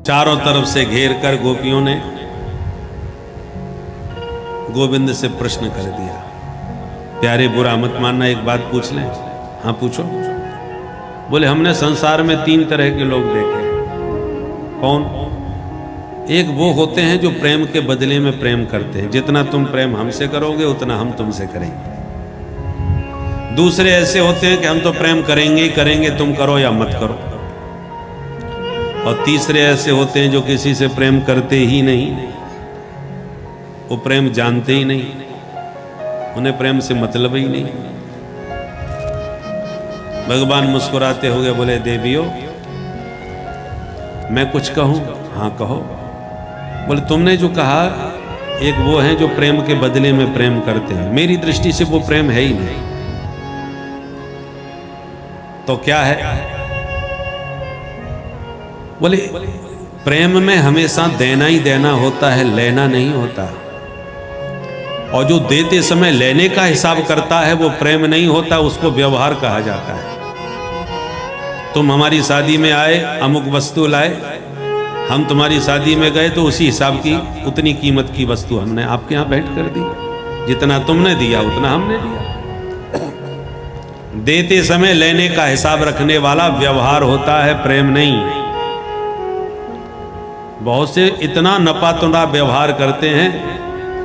चारों तरफ से घेर कर गोपियों ने गोविंद से प्रश्न कर दिया, प्यारे बुरा मत मानना, एक बात पूछ लें? हाँ पूछो। बोले हमने संसार में 3 तरह के लोग देखे। कौन? एक वो होते हैं जो प्रेम के बदले में प्रेम करते हैं, जितना तुम प्रेम हमसे करोगे उतना हम तुमसे करेंगे। दूसरे ऐसे होते हैं कि हम तो प्रेम करेंगे ही करेंगे, तुम करो या मत करो। और तीसरे ऐसे होते हैं जो किसी से प्रेम करते ही नहीं, वो प्रेम जानते ही नहीं, उन्हें प्रेम से मतलब ही नहीं। भगवान मुस्कुराते हुए बोले, देवियों मैं कुछ कहूं? हाँ कहो। बोले तुमने जो कहा, एक वो है जो प्रेम के बदले में प्रेम करते हैं, मेरी दृष्टि से वो प्रेम है ही नहीं। तो क्या है? बोले प्रेम में हमेशा देना ही देना होता है, लेना नहीं होता। और जो देते समय लेने का हिसाब करता है वो प्रेम नहीं होता, उसको व्यवहार कहा जाता है। तुम हमारी शादी में आए, अमुक वस्तु लाए, हम तुम्हारी शादी में गए तो उसी हिसाब की उतनी कीमत की वस्तु हमने आपके यहाँ भेंट कर दी, जितना तुमने दिया उतना हमने दिया। देते समय लेने का हिसाब रखने वाला व्यवहार होता है, प्रेम नहीं। बहुत से इतना नपातुला व्यवहार करते हैं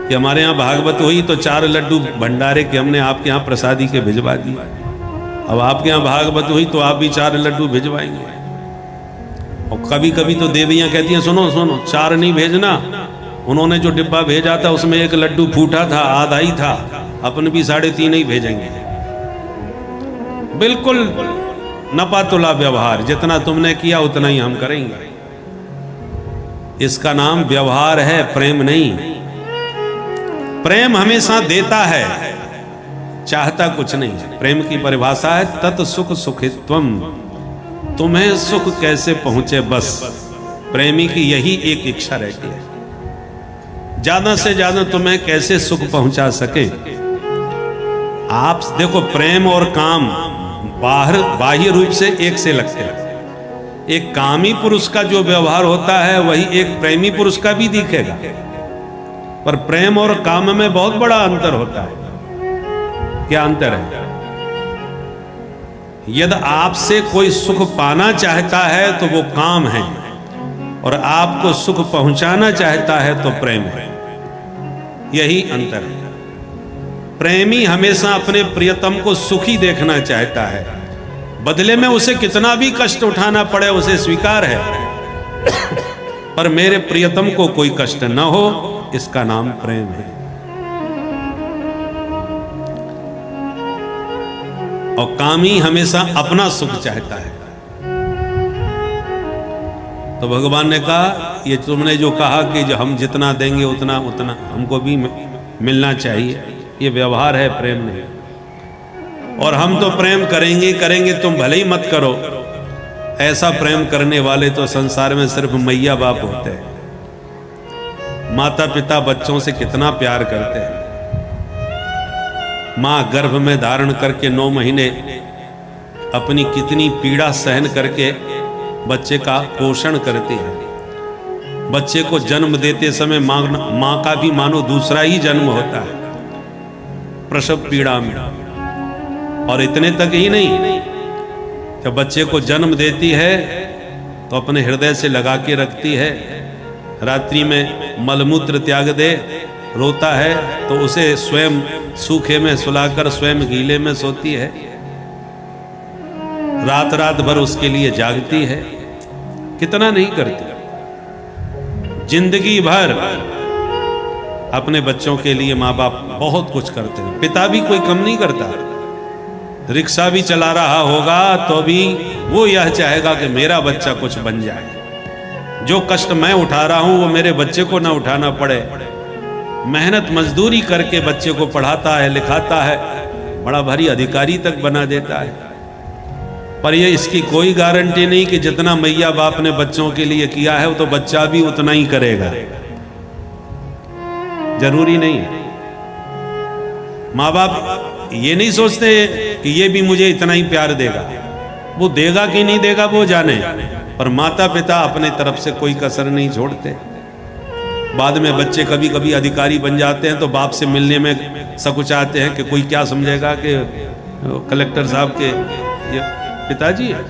कि हमारे यहाँ भागवत हुई तो 4 लड्डू भंडारे के हमने आपके यहाँ प्रसादी के भिजवा दिए। अब आपके यहाँ भागवत हुई तो आप भी 4 लड्डू भिजवाएंगे। और कभी कभी तो देवियाँ कहती हैं, सुनो सुनो 4 नहीं भेजना, उन्होंने जो डिब्बा भेजा था उसमें 1 लड्डू फूटा था, आधा ही था, अपन भी 3.5 ही भेजेंगे। बिल्कुल नपातुला व्यवहार, जितना तुमने किया उतना ही हम करेंगे। इसका नाम व्यवहार है, प्रेम नहीं। प्रेम हमेशा देता है, चाहता कुछ नहीं। प्रेम की परिभाषा है तत् सुख सुखित्वम, तुम्हें सुख कैसे पहुंचे बस। प्रेमी की यही एक इच्छा रहती है, ज्यादा से ज्यादा तुम्हें कैसे सुख पहुंचा सके। आप देखो प्रेम और काम बाह्य रूप से एक से लगते हैं। एक कामी पुरुष का जो व्यवहार होता है वही एक प्रेमी पुरुष का भी दिखेगा, पर प्रेम और काम में बहुत बड़ा अंतर होता है। क्या अंतर है? यदि आपसे कोई सुख पाना चाहता है तो वो काम है, और आपको सुख पहुंचाना चाहता है तो प्रेम है। यही अंतर है। प्रेमी हमेशा अपने प्रियतम को सुखी देखना चाहता है, बदले में उसे कितना भी कष्ट उठाना पड़े उसे स्वीकार है, पर मेरे प्रियतम को कोई कष्ट न हो, इसका नाम प्रेम है। और कामी हमेशा अपना सुख चाहता है। तो भगवान ने कहा, ये तुमने जो कहा कि जो हम जितना देंगे उतना उतना हमको भी मिलना चाहिए, ये व्यवहार है, प्रेम नहीं। और हम तो प्रेम करेंगे करेंगे, तुम भले ही मत करो। ऐसा प्रेम करने वाले तो संसार में सिर्फ मैया बाप होते हैं। माता पिता बच्चों से कितना प्यार करते हैं। माँ गर्भ में धारण करके 9 महीने अपनी कितनी पीड़ा सहन करके बच्चे का पोषण करती है। बच्चे को जन्म देते समय माँ का भी मानो दूसरा ही जन्म होता है प्रसव पीड़ा में। और इतने तक ही नहीं, जब बच्चे को जन्म देती है तो अपने हृदय से लगा के रखती है। रात्रि में मलमूत्र त्याग दे, रोता है तो उसे स्वयं सूखे में सुलाकर स्वयं गीले में सोती है। रात रात भर उसके लिए जागती है। कितना नहीं करती, जिंदगी भर अपने बच्चों के लिए माँ बाप बहुत कुछ करते हैं। पिता भी कोई कम नहीं करता। रिक्शा भी चला रहा होगा तो भी वो यह चाहेगा कि मेरा बच्चा कुछ बन जाए। जो कष्ट मैं उठा रहा हूं वो मेरे बच्चे को ना उठाना पड़े। मेहनत मजदूरी करके बच्चे को पढ़ाता है, लिखाता है, बड़ा भारी अधिकारी तक बना देता है। पर ये इसकी कोई गारंटी नहीं कि जितना मैया बाप ने बच्चों के लिए किया है वो तो बच्चा भी उतना ही करेगा। जरूरी नहीं है। माँ बाप ये नहीं सोचते कि ये भी मुझे इतना ही प्यार देगा। वो देगा कि नहीं देगा वो जाने, पर माता पिता अपने तरफ से कोई कसर नहीं छोड़ते। बाद में बच्चे कभी कभी अधिकारी बन जाते हैं तो बाप से मिलने में सकुचाते हैं कि कोई क्या समझेगा कि कलेक्टर साहब के ये पिताजी है,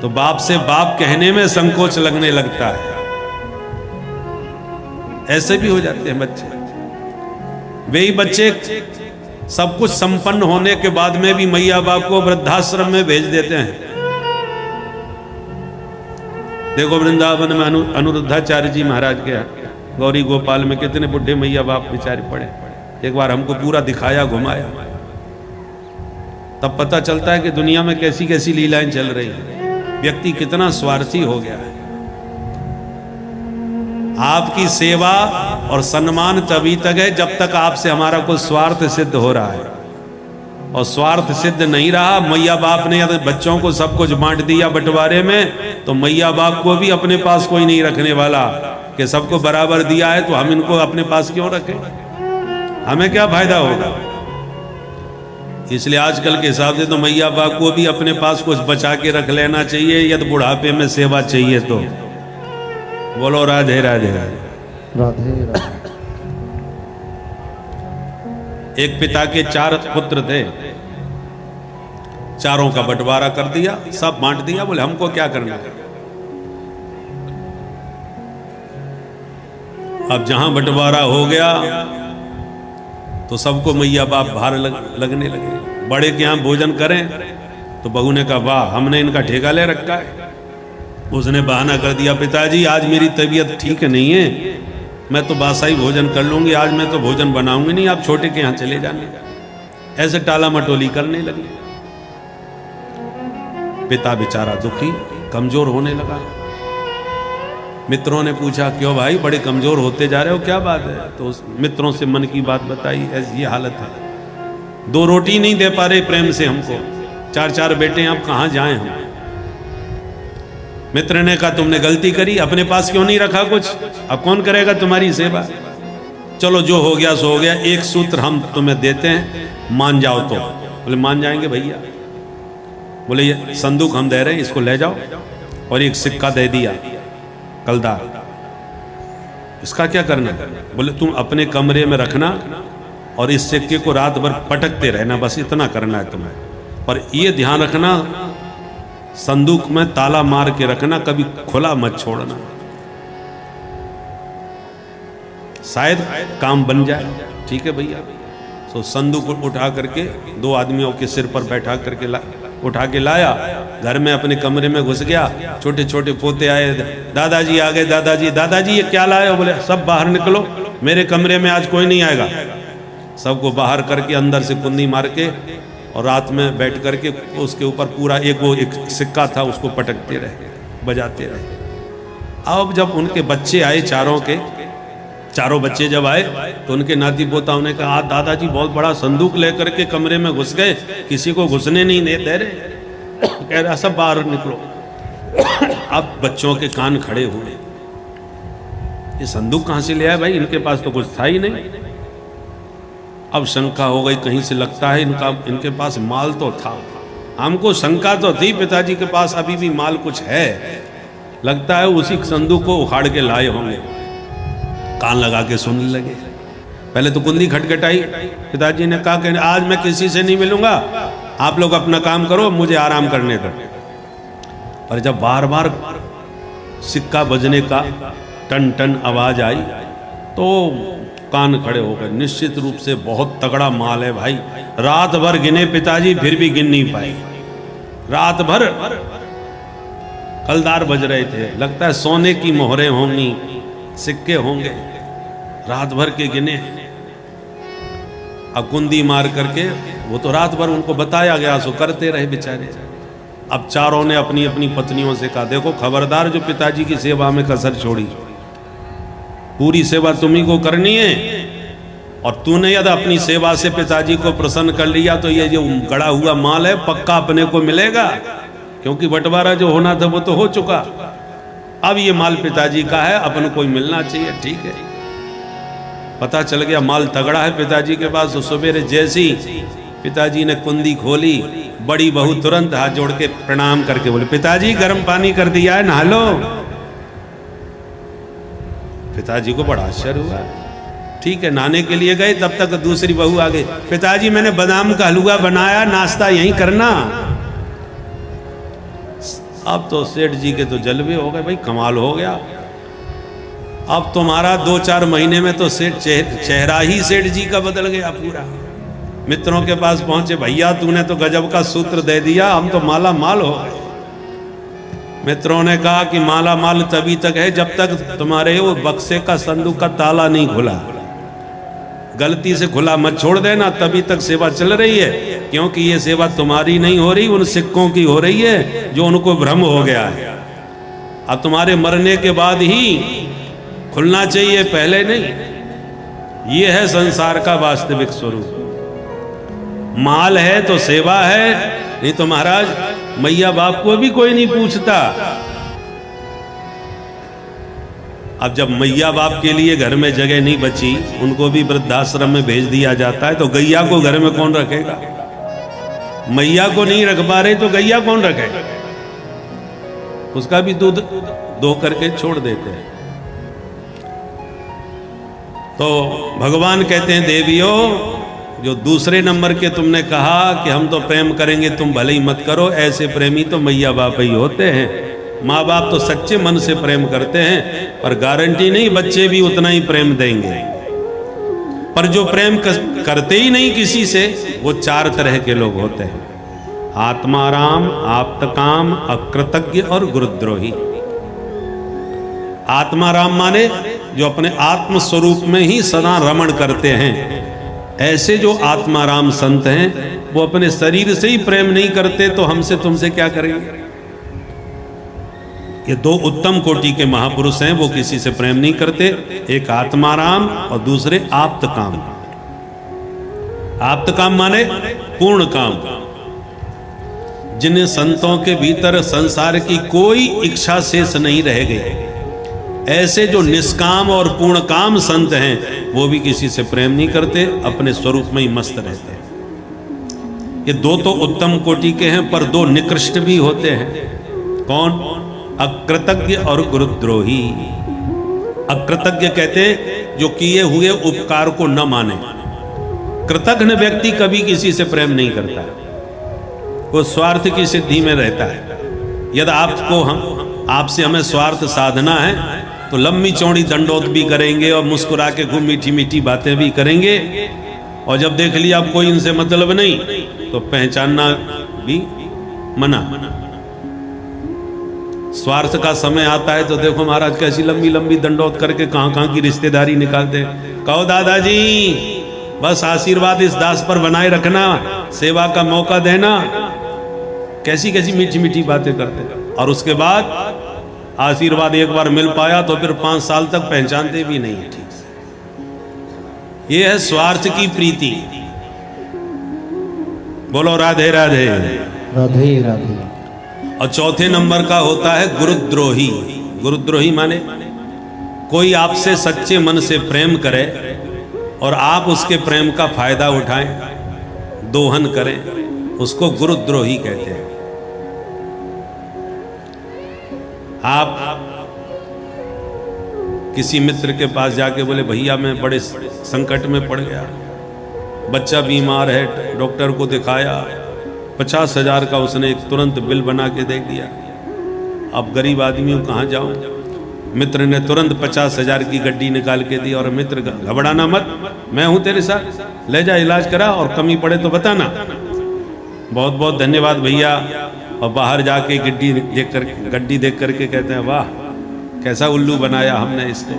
तो बाप से बाप कहने में संकोच लगने लगता है। ऐसे भी हो जाते हैं बच्चे। वही बच्चे सब कुछ संपन्न होने के बाद में भी मैया बाप को वृद्धाश्रम में भेज देते हैं। देखो वृंदावन में अनुरुद्धाचार्य जी महाराज के गौरी गोपाल में कितने बुढ़े मैया बाप बेचारे पड़े। एक बार हमको पूरा दिखाया, घुमाया, तब पता चलता है कि दुनिया में कैसी कैसी लीलाएं चल रही हैं। व्यक्ति कितना स्वार्थी हो गया है। आपकी सेवा और सम्मान तभी तक है जब तक आपसे हमारा कोई स्वार्थ सिद्ध हो रहा है, और स्वार्थ सिद्ध नहीं रहा, मैया बाप ने यदि बच्चों को सब कुछ बांट दिया बंटवारे में, तो मैया बाप को भी अपने पास कोई नहीं रखने वाला कि सबको बराबर दिया है तो हम इनको अपने पास क्यों रखें, हमें क्या फायदा होगा। इसलिए आजकल के हिसाब से तो मैया बाप को भी अपने पास कुछ बचा के रख लेना चाहिए, यदि बुढ़ापे में सेवा चाहिए तो। बोलो राधे राधे राधे राधे। एक पिता के 4 पुत्र थे, चारों का बंटवारा कर दिया, सब बांट दिया। बोले हमको क्या करना है। अब जहां बंटवारा हो गया तो सबको मैया बाप भार लगने लगे। बड़े के यहां भोजन करें तो बहू ने कहा वाह हमने इनका ठेका ले रखा है। उसने बहाना कर दिया पिताजी आज मेरी तबीयत ठीक नहीं है, मैं तो बासाई भोजन कर लूंगी, आज मैं तो भोजन बनाऊंगी नहीं, आप छोटे के यहाँ चले जाने। ऐसे टाला मटोली करने लगी। पिता बेचारा दुखी, कमजोर होने लगा। मित्रों ने पूछा क्यों भाई बड़े कमजोर होते जा रहे हो, क्या बात है। तो मित्रों से मन की बात बताई, ऐसी ये हालत है, 2 रोटी नहीं दे पा रहे प्रेम से हमको, 4-4 बेटे अब कहाँ जाएं हम। मित्र ने कहा तुमने गलती करी, अपने पास क्यों नहीं रखा कुछ, अब कौन करेगा तुम्हारी सेवा। चलो जो हो गया सो हो गया, एक सूत्र हम तुम्हें देते हैं, मान जाओ तो। बोले मान जाएंगे भैया। बोले ये संदूक हम दे रहे हैं, इसको ले जाओ, और एक सिक्का दे दिया कलदार, इसका क्या करना है। बोले तुम अपने कमरे में रखना और इस सिक्के को रात भर पटकते रहना, बस इतना करना है तुम्हें। पर ये ध्यान रखना संदूक में ताला मार के रखना, कभी खुला मत छोड़ना, शायद काम बन जाए। ठीक है भैया। तो संदूक उठा करके 2 आदमियों के सिर पर बैठा करके उठा के लाया, घर में अपने कमरे में घुस गया। छोटे छोटे पोते आए, दादाजी आ गए, दादाजी दादाजी ये क्या लाए। बोले सब बाहर निकलो, मेरे कमरे में आज कोई नहीं आएगा। सबको बाहर करके अंदर से कुंडी मार के और रात में बैठ करके उसके ऊपर पूरा एक सिक्का था उसको पटकते रहे, बजाते रहे। अब जब उनके बच्चे आए, चारों बच्चे जब आए तो उनके नाती पोताओं ने कहा दादाजी बहुत बड़ा संदूक लेकर के कमरे में घुस गए, किसी को घुसने नहीं दे रहे। कह रहा सब बाहर निकलो। अब बच्चों के कान खड़े हुए, ये संदूक कहां से ले आए भाई, इनके पास तो कुछ था ही नहीं। अब शंका हो गई, कहीं से लगता है इनके पास माल तो था। हमको शंका तो थी पिताजी के पास अभी भी माल कुछ है, लगता है उसी संदूक को उखाड़ के लाए होंगे। कान लगा के सुनने लगे। पहले तो कुंडी खटखटाई, पिताजी ने कहा कि आज मैं किसी से नहीं मिलूंगा, आप लोग अपना काम करो, मुझे आराम करने दो। पर जब बार बार सिक्का बजने का टन टन आवाज आई तो कान खड़े हो गए। निश्चित रूप से बहुत तगड़ा माल है भाई। रात भर गिने पिताजी फिर भी गिन नहीं पाए। रात भर कलदार बज रहे थे, लगता है सोने की मोहरें होंगी, सिक्के होंगे। रात भर के गिने, अब कुंडी मार करके वो तो रात भर उनको बताया गया सो करते रहे बेचारे। अब चारों ने अपनी अपनी पत्नियों से कहा देखो खबरदार जो पिताजी की सेवा में कसर छोड़ी, पूरी सेवा तुम्ही को करनी है, और तूने यदि अपनी सेवा से पिताजी को प्रसन्न कर लिया तो ये जो गड़ा हुआ माल है पक्का अपने को मिलेगा, क्योंकि बंटवारा जो होना था वो तो हो चुका। अब ये माल पिताजी का है, अपन को मिलना चाहिए। ठीक है, पता चल गया माल तगड़ा है पिताजी के पास। तो सवेरे जैसी पिताजी ने कुंडी खोली बड़ी बहू तुरंत हाथ जोड़ के प्रणाम करके बोले, पिताजी गर्म पानी कर दिया है, नहा लो। पिताजी को बड़ा आश्चर्य हुआ। ठीक है, नहाने के लिए गए, तब तक दूसरी बहू आ गई, पिताजी मैंने बादाम का हलवा बनाया, नाश्ता यहीं करना। अब तो सेठ जी के तो जलवे हो गए, भाई कमाल हो गया। अब तुम्हारा 2-4 महीने में तो सेठ चेहरा ही सेठ जी का बदल गया पूरा। मित्रों के पास पहुंचे, भैया तूने तो गजब का सूत्र दे दिया, हम तो माला माल हो गए। मित्रों ने कहा कि माला माल तभी तक है जब तक तुम्हारे वो बक्से का संदूक का ताला नहीं खुला। गलती से खुला मत छोड़ देना, तभी तक सेवा चल रही है, क्योंकि ये सेवा तुम्हारी नहीं हो रही, उन सिक्कों की हो रही है जो उनको भ्रम हो गया है। अब तुम्हारे मरने के बाद ही खुलना चाहिए, पहले नहीं। ये है संसार का वास्तविक स्वरूप। माल है तो सेवा है, नहीं तो महाराज मैया बाप को भी कोई नहीं पूछता। अब जब मैया बाप के लिए घर में जगह नहीं बची, उनको भी वृद्धाश्रम में भेज दिया जाता है, तो गैया को घर में कौन रखेगा? मैया को नहीं रख पा रहे तो गैया कौन रखेगा? उसका भी दूध दो करके छोड़ देते हैं। तो भगवान कहते हैं, देवियों जो दूसरे नंबर के तुमने कहा कि हम तो प्रेम करेंगे, तुम भले ही मत करो, ऐसे प्रेमी तो मैया बाप ही होते हैं। माँ बाप तो सच्चे मन से प्रेम करते हैं, पर गारंटी नहीं बच्चे भी उतना ही प्रेम देंगे। पर जो प्रेम करते ही नहीं किसी से, वो 4 तरह के लोग होते हैं, आत्माराम, आप्तकाम, अकृतज्ञ और गुरुद्रोही। आत्माराम माने जो अपने आत्म स्वरूप में ही सदा रमण करते हैं। ऐसे जो आत्माराम संत हैं, वो अपने शरीर से ही प्रेम नहीं करते, तो हमसे तुमसे क्या करेंगे? ये 2 उत्तम कोटि के महापुरुष हैं, वो किसी से प्रेम नहीं करते। एक आत्माराम और दूसरे आप्तकाम। आप्तकाम माने पूर्ण काम। जिन संतों के भीतर संसार की कोई इच्छा शेष नहीं रह गई, ऐसे जो निष्काम और पूर्ण काम संत हैं, वो भी किसी से प्रेम नहीं करते, अपने स्वरूप में ही मस्त रहते हैं। ये 2 तो उत्तम कोटि के हैं, पर 2 निकृष्ट भी होते हैं। कौन? अकृतज्ञ और गुरुद्रोही। अकृतज्ञ कहते हैं जो किए हुए उपकार को न माने। कृतज्ञ व्यक्ति कभी किसी से प्रेम नहीं करता, वो स्वार्थ की सिद्धि में रहता है। यदि आपसे हमें स्वार्थ साधना है, तो लंबी चौड़ी दंडोत भी करेंगे और मुस्कुरा के खूब मीठी मीठी बातें भी करेंगे, और जब देख लिया अब कोई इनसे मतलब नहीं, तो पहचानना भी मना। स्वार्थ का समय आता है तो देखो महाराज कैसी लंबी लंबी दंडोत करके कहाँ की रिश्तेदारी निकालते। कहो दादाजी बस आशीर्वाद इस दास पर बनाए रखना, सेवा का मौका देना, कैसी कैसी मीठी मीठी बातें करते। और उसके बाद आशीर्वाद एक बार मिल पाया तो फिर 5 साल तक पहचानते भी नहीं है ठीक से। ये है स्वार्थ की प्रीति। बोलो राधे राधे राधे राधे। और चौथे नंबर का होता है गुरुद्रोही। गुरुद्रोही माने कोई आपसे सच्चे मन से प्रेम करे और आप उसके प्रेम का फायदा उठाएं, दोहन करें, उसको गुरुद्रोही कहते हैं। आप किसी मित्र के पास जाके बोले, भैया मैं बड़े संकट में पड़ गया, बच्चा बीमार है, डॉक्टर को दिखाया, 50,000 का उसने एक तुरंत बिल बना के दे दिया, अब गरीब आदमी हूँ कहाँ जाऊँ। मित्र ने तुरंत 50,000 की गड्डी निकाल के दी, और मित्र घबराना मत, मैं हूँ तेरे साथ, ले जा इलाज करा, और कमी पड़े तो बताना। बहुत बहुत धन्यवाद भैया। और बाहर जाके गड्डी देख करके कहते हैं, वाह कैसा उल्लू बनाया हमने इसको।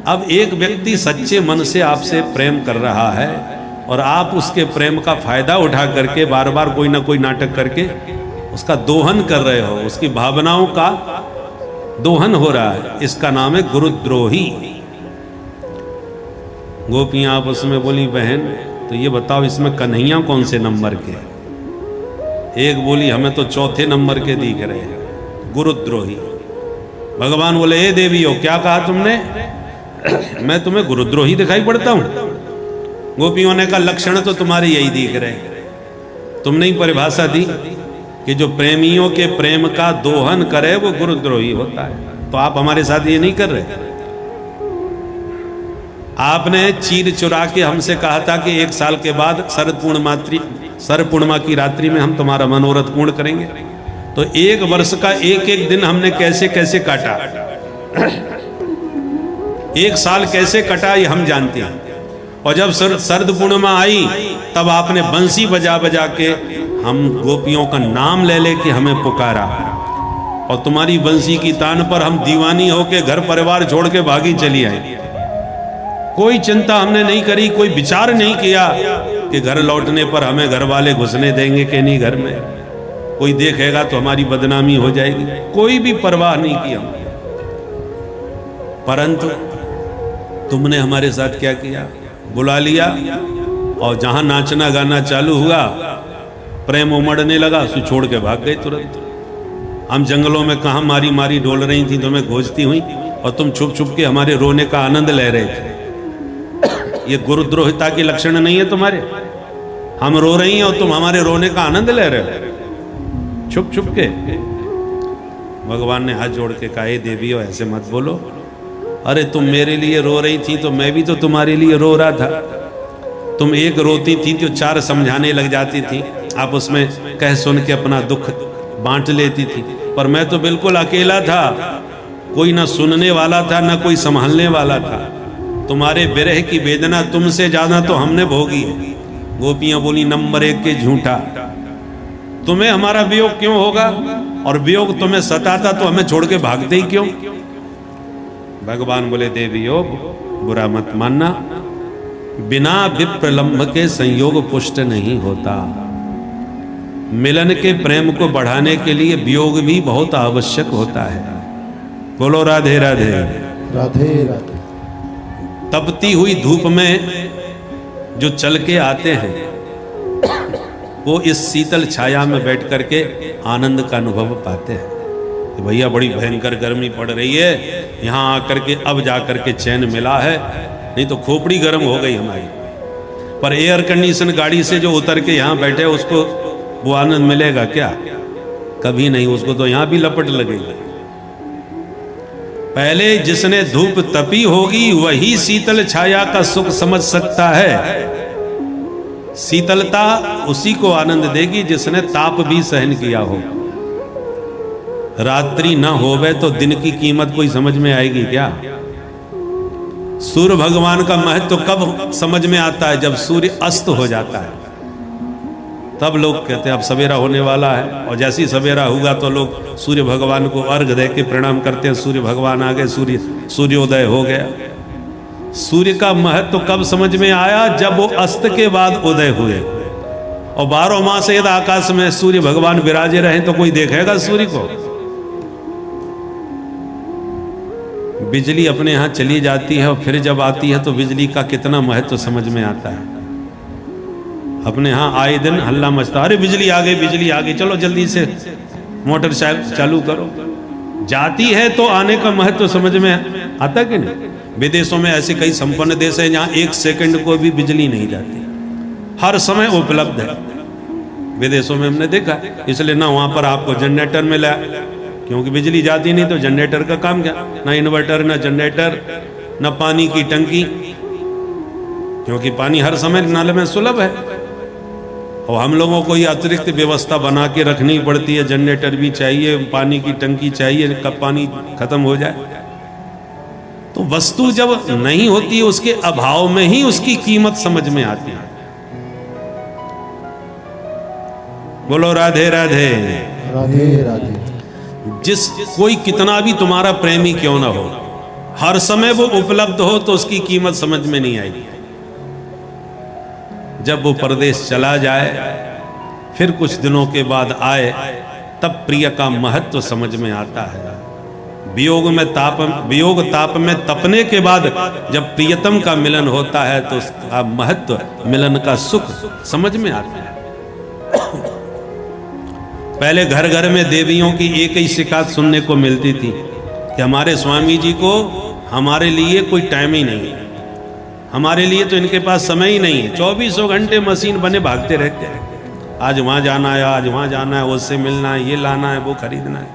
अब एक व्यक्ति सच्चे मन से आपसे प्रेम कर रहा है और आप उसके प्रेम का फायदा उठा करके बार बार कोई ना कोई नाटक करके उसका दोहन कर रहे हो, उसकी भावनाओं का दोहन हो रहा है, इसका नाम है गुरुद्रोही। गोपियां आपस में बोली, बहन तो ये बताओ इसमें कन्हैया कौन से नंबर के? एक बोली, हमें तो चौथे नंबर के दिख रहे हैं, गुरुद्रोही। भगवान बोले, ए देवियों क्या कहा तुमने? मैं तुम्हें गुरुद्रोही दिखाई पड़ता हूं? गोपियों ने कहा, लक्षण तो तुम्हारे यही दिख रहे हैं। तुमने ही परिभाषा दी कि जो प्रेमियों के प्रेम का दोहन करे वो गुरुद्रोही होता है। तो आप हमारे साथ ये नहीं कर रहे। आपने चीर चुरा के हमसे कहा था कि 1 साल के बाद शरद पूर्णिमा की रात्रि में हम तुम्हारा मनोरथ पूर्ण करेंगे। तो 1 वर्ष का एक एक दिन हमने कैसे कैसे काटा, 1 साल कैसे कटा ये हम जानते हैं। और जब शरद पूर्णिमा आई तब आपने बंसी बजा बजा के हम गोपियों का नाम ले ले के हमें पुकारा, और तुम्हारी बंसी की तान पर हम दीवानी होके घर परिवार छोड़ के भागी चली आई। कोई चिंता हमने नहीं करी, कोई विचार नहीं किया कि घर लौटने पर हमें घर वाले घुसने देंगे कि नहीं, घर में कोई देखेगा तो हमारी बदनामी हो जाएगी। कोई भी परवाह नहीं की हम। परंतु तुमने हमारे साथ क्या किया, बुला लिया और जहां नाचना गाना चालू हुआ प्रेम उमड़ने लगा, उसको छोड़ के भाग गए तुरंत। हम जंगलों में कहां मारी मारी डोल रही थी, तुम्हें खोजती हुई, और तुम छुप छुप के हमारे रोने का आनंद ले रहे थे। ये गुरुद्रोहिता के लक्षण नहीं है तुम्हारे। हम रो रही हैं और तुम हमारे रोने का आनंद ले रहे हो छुप छुप के। भगवान ने हाथ जोड़ के कहा, देवी हो ऐसे मत बोलो। अरे तुम मेरे लिए रो रही थी तो मैं भी तो तुम्हारे लिए रो रहा था। तुम एक रोती थी तो 4 समझाने लग जाती थी, आप उसमें कह सुन के अपना दुख बांट लेती थी। पर मैं तो बिल्कुल अकेला था, कोई ना सुनने वाला था ना कोई संभालने वाला था। तुम्हारे विरह की वेदना तुमसे ज्यादा तो हमने भोगी है। गोपियां बोली, नंबर 1 के झूठा, तुम्हें हमारा वियोग क्यों होगा, और वियोग तुम्हें सताता तो हमें छोड़ के भागते ही क्यों। भगवान बोले, देवी हो बुरा मत मानना, बिना विप्रलंब के संयोग पुष्ट नहीं होता। मिलन के प्रेम को बढ़ाने के लिए वियोग भी बहुत आवश्यक होता है। बोलो राधे राधे राधे राधे। तपती हुई धूप में जो चल के आते हैं वो इस शीतल छाया में बैठ करके आनंद का अनुभव पाते हैं कि भैया बड़ी भयंकर गर्मी पड़ रही है, यहाँ आकर के अब जा करके चैन मिला है, नहीं तो खोपड़ी गर्म हो गई हमारी। पर एयर कंडीशन गाड़ी से जो उतर के यहाँ बैठे उसको वो आनंद मिलेगा क्या? कभी नहीं, उसको तो यहाँ भी लपट लगेगी। पहले जिसने धूप तपी होगी वही शीतल छाया का सुख समझ सकता है। शीतलता उसी को आनंद देगी जिसने ताप भी सहन किया हो। रात्रि न होवे तो दिन की कीमत कोई समझ में आएगी क्या? सूर्य भगवान का महत्व कब समझ में आता है? जब सूर्य अस्त हो जाता है, तब लोग कहते हैं अब सवेरा होने वाला है। और जैसे ही सवेरा हुआ तो लोग सूर्य भगवान को अर्घ दे के प्रणाम करते हैं, सूर्य भगवान आ गए, सूर्योदय हो गया। सूर्य का महत्व कब समझ में आया? जब वो अस्त के बाद उदय हुए। और 12 मास यदि आकाश में सूर्य भगवान विराजे रहे तो कोई देखेगा सूर्य को? बिजली अपने यहाँ चली जाती है और फिर जब आती है तो बिजली का कितना महत्व समझ में आता है। अपने यहाँ आए दिन हल्ला मचता, अरे बिजली आ गई, बिजली आ गई, चलो जल्दी से मोटर चालू करो। जाती है तो आने का महत्व समझ में आता कि नहीं? विदेशों में ऐसे कई संपन्न देश हैं जहाँ 1 सेकंड को भी बिजली नहीं जाती, हर समय उपलब्ध है। विदेशों में हमने देखा, इसलिए ना वहाँ पर आपको जनरेटर मिला, क्योंकि बिजली जाती नहीं तो जनरेटर का काम क्या? ना इन्वर्टर, ना जनरेटर, ना पानी की टंकी, क्योंकि पानी हर समय नाले में सुलभ है। और हम लोगों को ये अतिरिक्त व्यवस्था बना के रखनी पड़ती है, जनरेटर भी चाहिए, पानी की टंकी चाहिए, कब पानी खत्म हो जाए। तो वस्तु जब नहीं होती है उसके अभाव में ही उसकी कीमत समझ में आती है। बोलो राधे राधे राधे राधे। जिस कोई कितना भी तुम्हारा प्रेमी क्यों ना हो, हर समय वो उपलब्ध हो तो उसकी कीमत समझ में नहीं आएगी। जब वो परदेश चला जाए, फिर कुछ दिनों के बाद आए, तब प्रिय का महत्व समझ में आता है। वियोग ताप में तपने के बाद जब प्रियतम का मिलन होता है तो उसका महत्व, मिलन का सुख समझ में आता है। पहले घर घर में देवियों की एक ही शिकायत सुनने को मिलती थी कि हमारे स्वामी जी को हमारे लिए कोई टाइम ही नहीं है, हमारे लिए तो इनके पास समय ही नहीं है, 24 घंटे मशीन बने भागते रहते हैं। आज वहाँ जाना है, आज वहाँ जाना है, उससे मिलना है, ये लाना है, वो खरीदना है।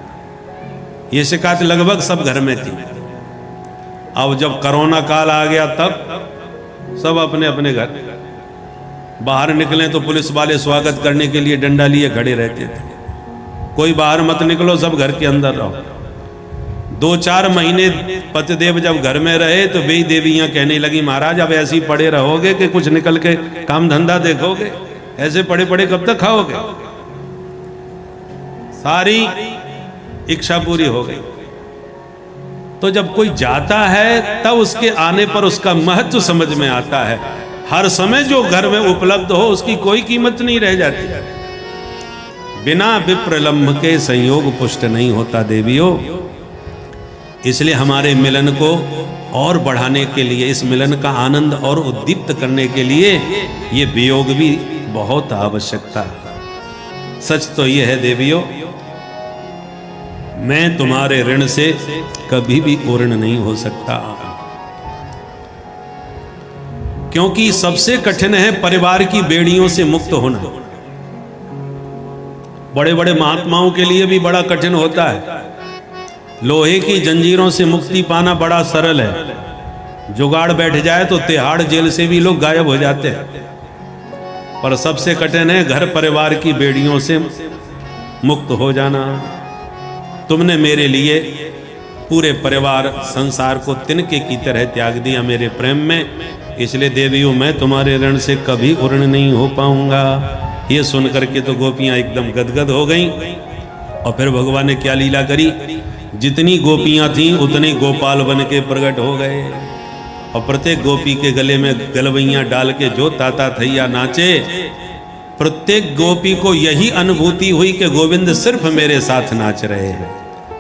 ये शिकायत लगभग सब घर में थी। अब जब कोरोना काल आ गया तब सब अपने अपने घर, बाहर निकलें तो पुलिस वाले स्वागत करने के लिए डंडा लिए खड़े रहते थे। कोई बाहर मत निकलो, सब घर के अंदर रहो। 2-4 महीने पतिदेव जब घर में रहे तो वे देवियां कहने लगी, महाराज अब ऐसे ही पड़े रहोगे कि कुछ निकल के काम धंधा देखोगे? ऐसे पड़े पड़े कब तक खाओगे? सारी इच्छा पूरी हो गई। तो जब कोई जाता है तब उसके आने पर उसका महत्व समझ में आता है। हर समय जो घर में उपलब्ध हो उसकी कोई कीमत नहीं रह जाती। बिना विप्रलंब के संयोग पुष्ट नहीं होता देवियों। इसलिए हमारे मिलन को और बढ़ाने के लिए, इस मिलन का आनंद और उद्दीप्त करने के लिए ये वियोग भी बहुत आवश्यकता है। सच तो ये है देवियों, मैं तुम्हारे ऋण से कभी भी ऊर्ण नहीं हो सकता, क्योंकि सबसे कठिन है परिवार की बेड़ियों से मुक्त होना। बड़े बड़े महात्माओं के लिए भी बड़ा कठिन होता है। लोहे की जंजीरों से मुक्ति पाना बड़ा सरल है, जुगाड़ बैठ जाए तो तिहाड़ जेल से भी लोग गायब हो जाते हैं। पर सबसे कठिन है घर परिवार की बेड़ियों से मुक्त हो जाना। तुमने मेरे लिए पूरे परिवार संसार को तिनके की तरह त्याग दिया मेरे प्रेम में, इसलिए देवियों मैं तुम्हारे ऋण से कभी ऊर्ण नहीं हो पाऊंगा। ये सुन करके तो गोपियां एकदम गदगद हो गईं। और फिर भगवान ने क्या लीला करी, जितनी गोपियां थीं उतने गोपाल बन के प्रकट हो गए। और प्रत्येक गोपी के गले में गलवैयां डाल के जो ताता थैया नाचे, प्रत्येक गोपी को यही अनुभूति हुई कि गोविंद सिर्फ मेरे साथ नाच रहे हैं,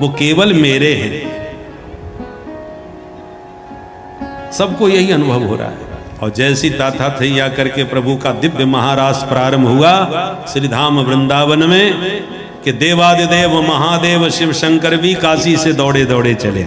वो केवल मेरे हैं। सबको यही अनुभव हो रहा है। और जैसी ताता थैया करके प्रभु का दिव्य महारास प्रारंभ हुआ श्री धाम वृंदावन में, कि देवादिदेव महादेव शिव शंकर भी काशी से दौड़े दौड़े चले।